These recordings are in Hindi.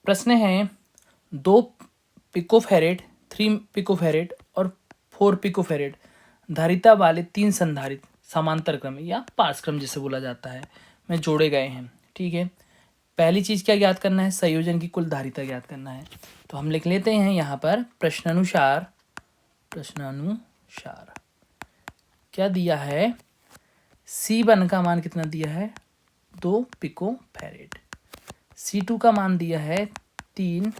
प्रश्न है 2 पिकोफैरेड, 3 पिकोफैरेड और 4 पिकोफैरेड धारिता वाले 3 संधारित्र समांतर क्रम या पार्श्वक्रम जिसे बोला जाता है में जोड़े गए हैं। ठीक है, पहली चीज़ क्या ज्ञात करना है, संयोजन की कुल धारिता ज्ञात करना है। तो हम लिख लेते हैं यहाँ पर प्रश्नानुसार क्या दिया है, C1 का मान कितना दिया है 2 पिकोफैरेड, C2 का मान दिया है 3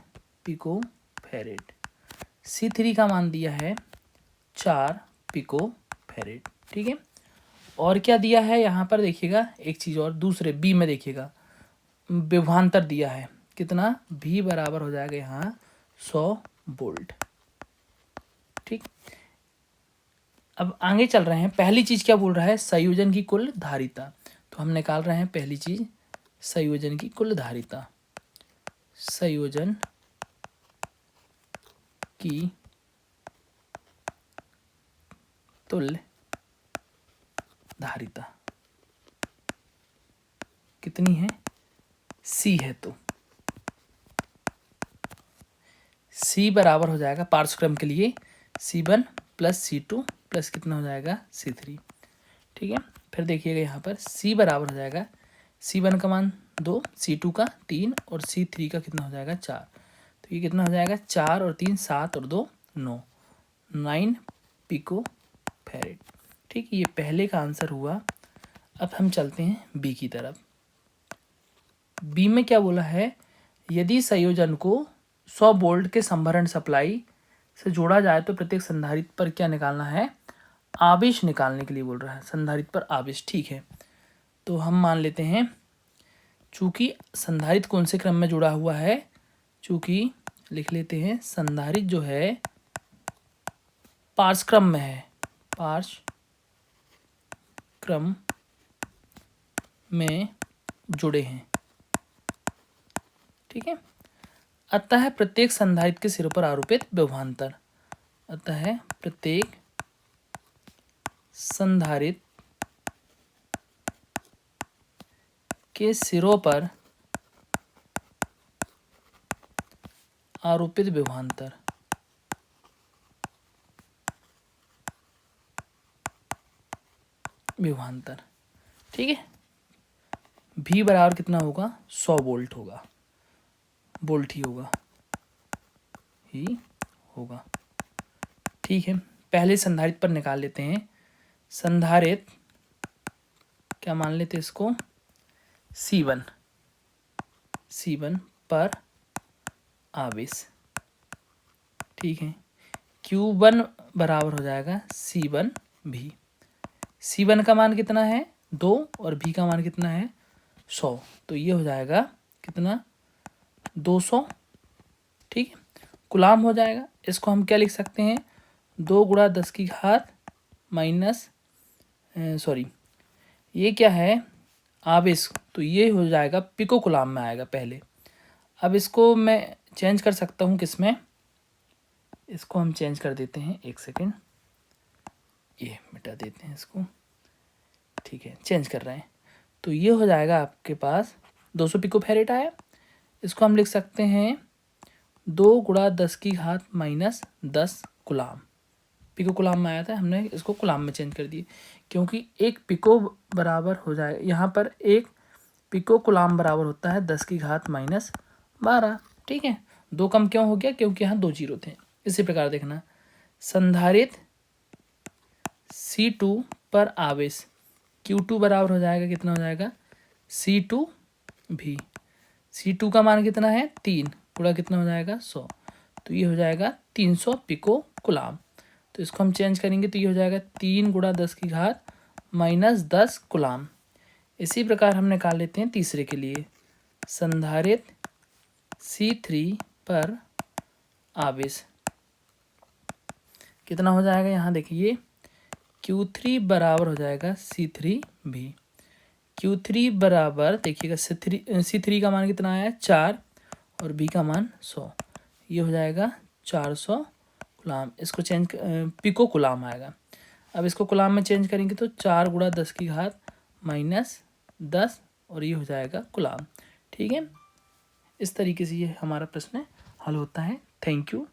पिकोफैरेड, C3 का मान दिया है 4 पिकोफैरेड। ठीक है, और क्या दिया है यहाँ पर देखिएगा एक चीज़ और, दूसरे बी में देखिएगा विभवांतर दिया है कितना, V बराबर हो जाएगा यहाँ 100 वोल्ट। ठीक, अब आगे चल रहे हैं। पहली चीज़ क्या बोल रहा है, संयोजन की कुल धारिता। तो हम निकाल रहे हैं पहली चीज़ संयोजन की कुल धारिता, संयोजन की तुल्य धारिता कितनी है, C है, तो C बराबर हो जाएगा पार्श्वक्रम के लिए C1 प्लस C2 प्लस कितना हो जाएगा C3। ठीक है, फिर देखिएगा यहाँ पर C बराबर हो जाएगा C1 का मान 2, C2 का 3 और C3 का कितना हो जाएगा 4। तो ये कितना हो जाएगा 4 और 3 7 और 2 9, 9 पिकोफैरेड। ठीक, ये पहले का आंसर हुआ। अब हम चलते हैं बी की तरफ। बी में क्या बोला है, यदि संयोजन को 100 वोल्ट के संभरण सप्लाई से जोड़ा जाए तो प्रत्येक संधारित्र पर क्या निकालना है, आवेश निकालने के लिए बोल रहा है, संधारित्र पर आवेश। ठीक है, तो हम मान लेते हैं चूंकि संधारित्र कौन से क्रम में जुड़ा हुआ है, चूंकि लिख लेते हैं संधारित्र जो है पार्श्वक्रम में है, पार्श्वक्रम में जुड़े हैं। ठीक है, अतः प्रत्येक संधारित्र के सिरों पर आरोपित विभवांतर, अतः प्रत्येक संधारित्र के सिरों पर आरोपित विभवांतर ठीक है, V बराबर कितना होगा 100 वोल्ट होगा, वोल्ट ही होगा। ठीक है, पहले संधारित्र पर निकाल लेते हैं। संधारित्र क्या मान लेते हैं इसको, C1 पर आवेश। ठीक है, Q1 बराबर हो जाएगा C1 भी। C1 का मान कितना है 2 और V का मान कितना है 100, तो ये हो जाएगा कितना 200। ठीक है, कुलाम हो जाएगा। इसको हम क्या लिख सकते हैं, 2 गुणा 10 की घात माइनस ये क्या है आवेश, तो ये हो जाएगा पिको कुलाम में आएगा पहले। अब इसको मैं चेंज कर सकता हूँ किसमें, इसको हम चेंज कर देते हैं, एक सेकेंड, ये मिटा देते हैं इसको। ठीक है, चेंज कर रहे हैं, तो ये हो जाएगा आपके पास 200 पिकोफैरेड आया। इसको हम लिख सकते हैं 2 गुणा 10 की घात माइनस 10 कुलाम। पिको कुलाम में आया था, हमने इसको कुलाम में चेंज कर दिए, क्योंकि एक पिको बराबर हो जाए यहाँ पर, एक पिको कुलाम बराबर होता है 10 की घात माइनस 12। ठीक है, 2 कम क्यों हो गया, क्योंकि यहाँ 2 जीरो थे। इसी प्रकार देखना, संधारित्र C2 पर आवेश Q2 बराबर हो जाएगा कितना हो जाएगा C2 भी। C2 का मान कितना है 3 गुणा कितना हो जाएगा 100, तो ये हो जाएगा 300 पिको कुलाम। तो इसको हम चेंज करेंगे तो ये हो जाएगा 3 गुणा 10 की घात माइनस 10 कुलाम। इसी प्रकार हम निकाल लेते हैं तीसरे के लिए, संधारित्र C3 पर आवेश कितना हो जाएगा, यहाँ देखिए Q3 बराबर हो जाएगा C3 भी। Q3 बराबर देखिएगा C3 का मान कितना आया 4 और B का मान 100, ये हो जाएगा 400 कुलाम। इसको चेंज पिको कुलाम आएगा। अब इसको कुलाम में चेंज करेंगे तो 4 गुणा 10 की घात माइनस 10 और ये हो जाएगा कुलाम। ठीक है, इस तरीके से ये हमारा प्रश्न हल होता है। Thank you.